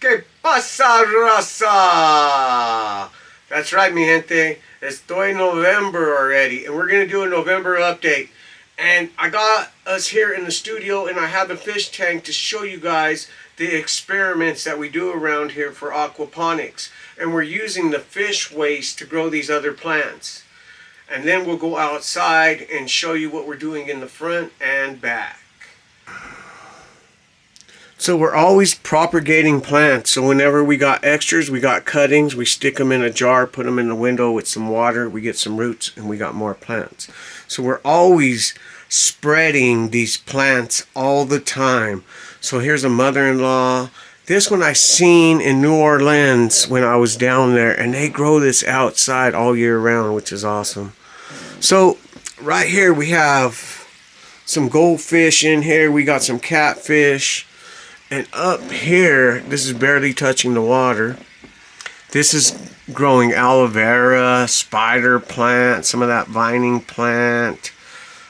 ¿Qué pasa, raza? That's right, mi gente. Estoy November already, and we're going to do a November update. And I got us here in the studio, and I have the fish tank to show you guys the experiments that we do around here for aquaponics. And we're using the fish waste to grow these other plants. And then we'll go outside and show you what we're doing in the front and back. So we're always propagating plants. So whenever we got extras, we got cuttings, we stick them in a jar, put them in the window with some water, we get some roots, and we got more plants. So we're always spreading these plants all the time. So here's a mother-in-law. This one I seen in New Orleans when I was down there, and they grow this outside all year round, which is awesome. So right here we have some goldfish in here. We got some catfish. And up here, this is barely touching the water. This is growing aloe vera, spider plant, some of that vining plant,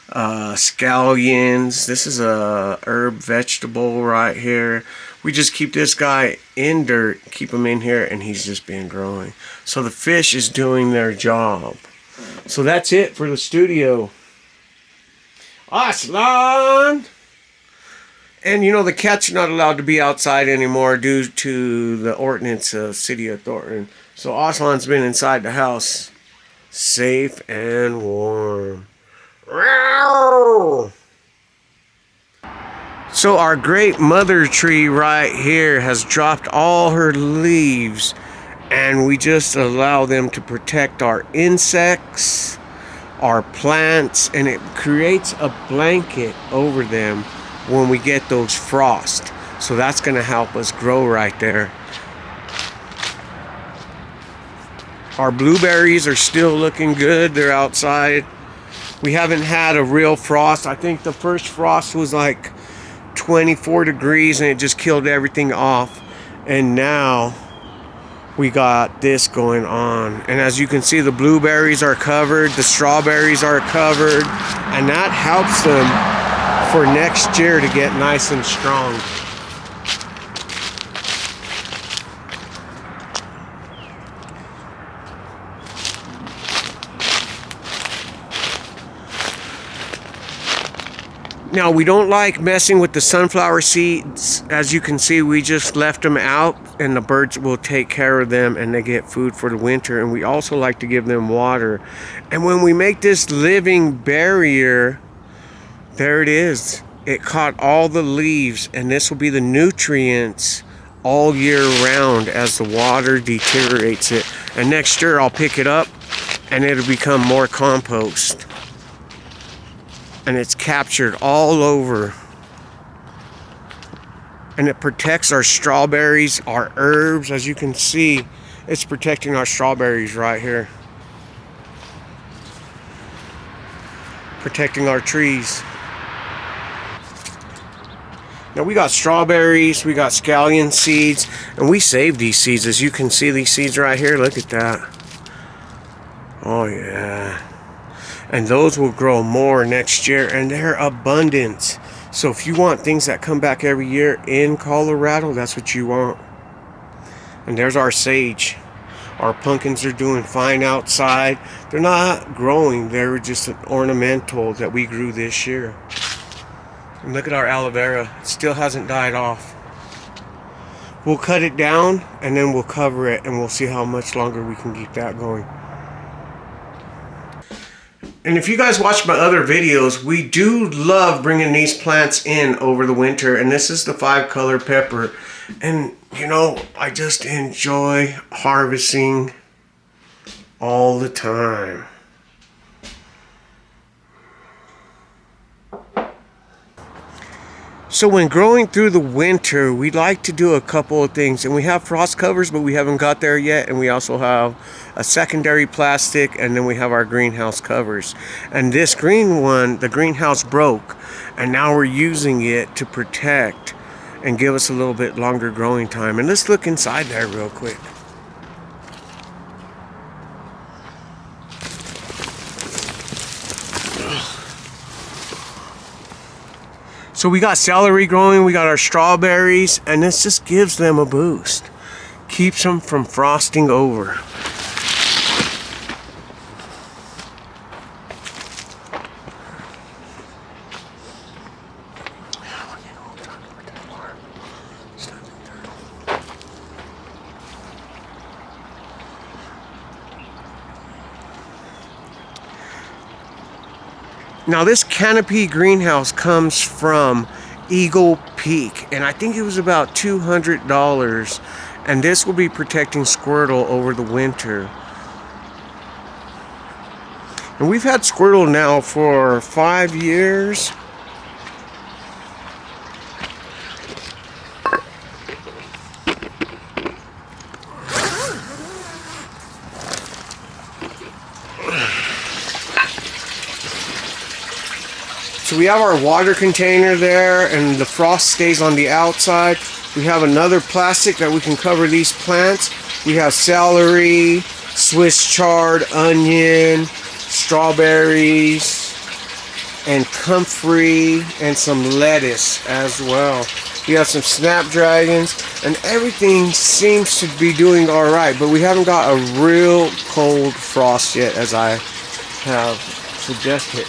scallions. This is a herb vegetable right here. We just keep this guy in dirt, keep him in here, and he's just been growing. So the fish is doing their job. So that's it for the studio. Aslan! And you know, the cats are not allowed to be outside anymore due to the ordinance of City of Thornton. So Aslan's been inside the house, safe and warm. So our great mother tree right here has dropped all her leaves, and we just allow them to protect our insects, our plants, and it creates a blanket over them when we get those frost. So that's going to help us grow right there. Our blueberries are still looking good. They're outside. We haven't had a real frost. I think the first frost was like 24 degrees and it just killed everything off. And now we got this going on. And as you can see, the blueberries are covered, the strawberries are covered, and that helps them for next year to get nice and strong. Now we don't like messing with the sunflower seeds. As you can see, we just left them out and the birds will take care of them and they get food for the winter. And we also like to give them water. And when we make this living barrier, there it is. It caught all the leaves, and this will be the nutrients all year round as the water deteriorates it. And next year I'll pick it up and it'll become more compost. And it's captured all over. And it protects our strawberries, our herbs. As you can see, it's protecting our strawberries right here. Protecting our trees. Now we got strawberries, we got scallion seeds, and we save these seeds. As you can see, these seeds right here, look at that. Oh yeah. And those will grow more next year, and they're abundant. So if you want things that come back every year in Colorado, that's what you want. And there's our sage. Our pumpkins are doing fine outside. They're not growing, they're just an ornamental that we grew this year. And look at our aloe vera. It still hasn't died off. We'll cut it down and then we'll cover it and we'll see how much longer we can keep that going. And if you guys watch my other videos, we do love bringing these plants in over the winter. And this is the 5-color pepper. And you know, I just enjoy harvesting all the time. So when growing through the winter, we like to do a couple of things. And we have frost covers, but we haven't got there yet. And we also have a secondary plastic, and then we have our greenhouse covers. And this green one, the greenhouse broke. And now we're using it to protect and give us a little bit longer growing time. And let's look inside there real quick. So we got celery growing, we got our strawberries, and this just gives them a boost. Keeps them from frosting over. Now this canopy greenhouse comes from Eagle Peak, and I think it was about $200, and this will be protecting Squirtle over the winter. And we've had Squirtle now for 5 years. So we have our water container there, and the frost stays on the outside. We have another plastic that we can cover these plants. We have celery, Swiss chard, onion, strawberries, and comfrey, and some lettuce as well. We have some snapdragons, and everything seems to be doing alright, but we haven't got a real cold frost yet, as I have suggested.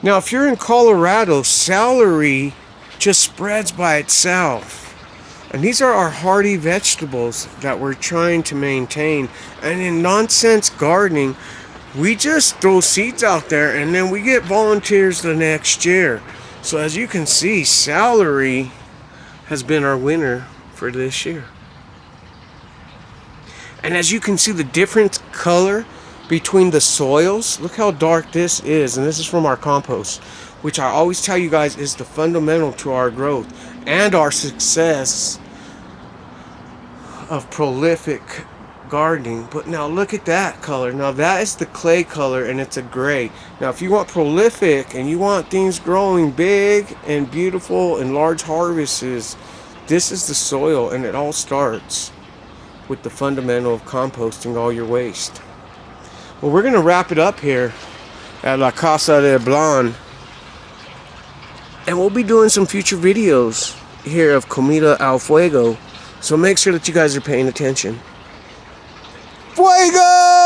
Now, if you're in Colorado, celery just spreads by itself. And these are our hardy vegetables that we're trying to maintain. And in nonsense gardening, we just throw seeds out there and then we get volunteers the next year. So as you can see, celery has been our winner for this year. And as you can see, the different color between the soils, look how dark this is, and this is from our compost, which I always tell you guys is the fundamental to our growth and our success of prolific gardening. But now look at that color. Now that is the clay color, and it's a gray. Now if you want prolific and you want things growing big and beautiful and large harvests, this is the soil, and it all starts with the fundamental of composting all your waste. Well, we're going to wrap it up here at La Casa de Blonde. And we'll be doing some future videos here of Comida al Fuego. So make sure that you guys are paying attention. Fuego!